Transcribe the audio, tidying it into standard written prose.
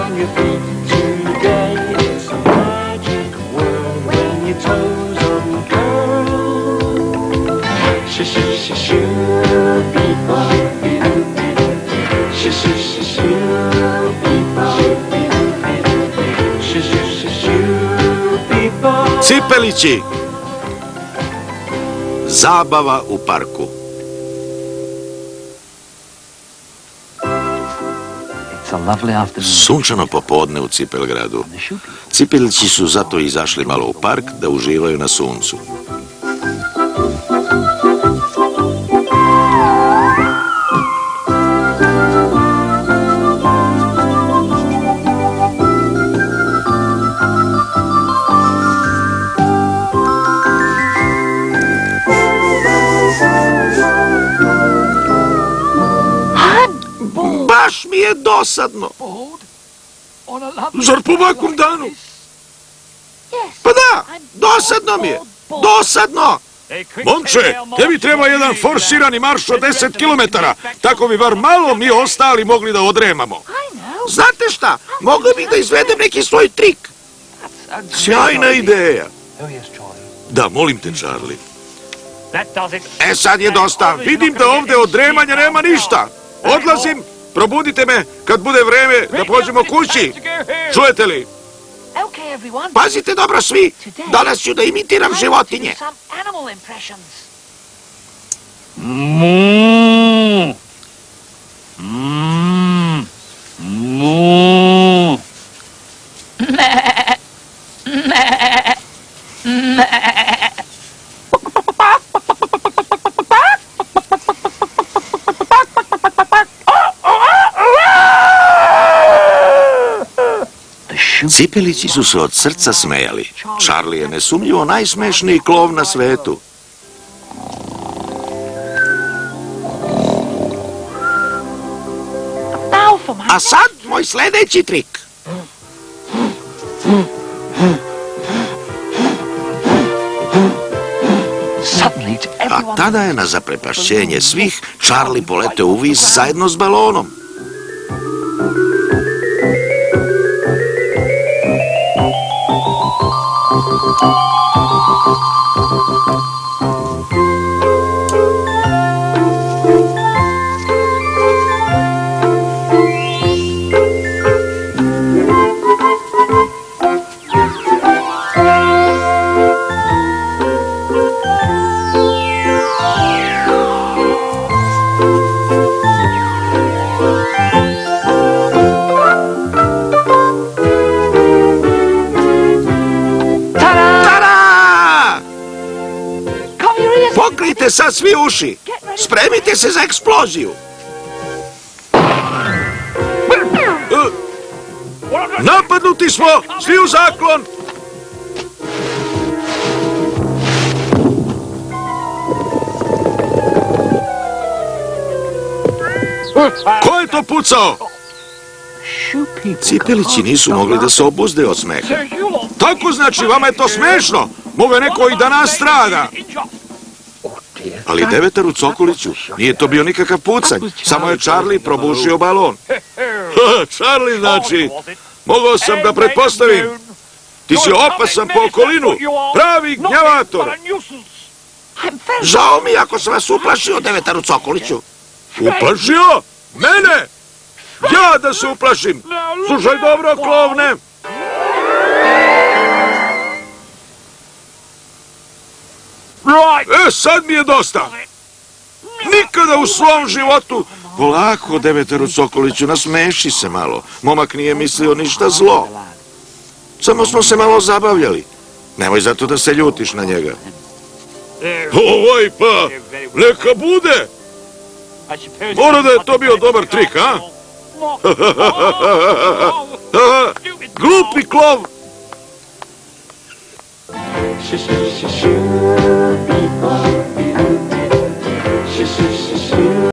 on your feet today. It's a magic world when your toes uncurl. Shoo-beep-bop. Shoo-beep-bop. Cipelići! Zabava u parku. Sunčano popodne u Cipelgradu. Cipelići su zato izašli malo u park da uživaju na suncu. Baš mi je dosadno. Zar po ovakvom danu? Pa da, dosadno mi je. Dosadno! Momče, tebi treba jedan forsirani marš od 10 kilometara. Tako bi bar malo mi ostali mogli da odremamo. Znate šta? Mogli bi da izvedem neki svoj trik. Sjajna ideja. Da, molim te, Charlie. Sad je dosta. Vidim da ovde od dremanja nema ništa. Odlazim. Probudite me kad bude vreme da pođemo kući. Čujete li? Pazite dobro svi. Danas ću da imitiram životinje. Cipelići su se od srca smejali. Charlie je nesumnjivo najsmešniji klov na svetu. A sad moj sljedeći trik. A tada je na zaprepašćenje svih Charlie poleteo u vis zajedno s balonom. Pokrijte sad svi uši. Spremite se za eksploziju. Napadnuti smo! Svi u zaklon! Ko je to pucao? Cipelići nisu mogli da se obuzde od smeha. Tako znači, vama je to smešno? Mogu je neko i da nastrada. Ali Devetaru Cokoliću nije to bio nikakav pucanj. Samo je Charlie probušio balon. Charlie znači, mogao sam da pretpostavim. Ti si opasan po okolinu. Pravi gnjavator. Žao mi ako sam vas uplašio, Devetaru Cokoliću. Uplašio? Mene? Ja da se uplašim? Slušaj dobro, klovne. Sad mi je dosta. Nikada u svom životu. Polako, Devetaru Cokoliću, nasmeši se malo. Momak nije mislio ništa zlo. Samo smo se malo zabavljali. Nemoj zato da se ljutiš na njega. Oj, pa, neka bude. Mora da je to bio dobar trik, a? Glupi klov.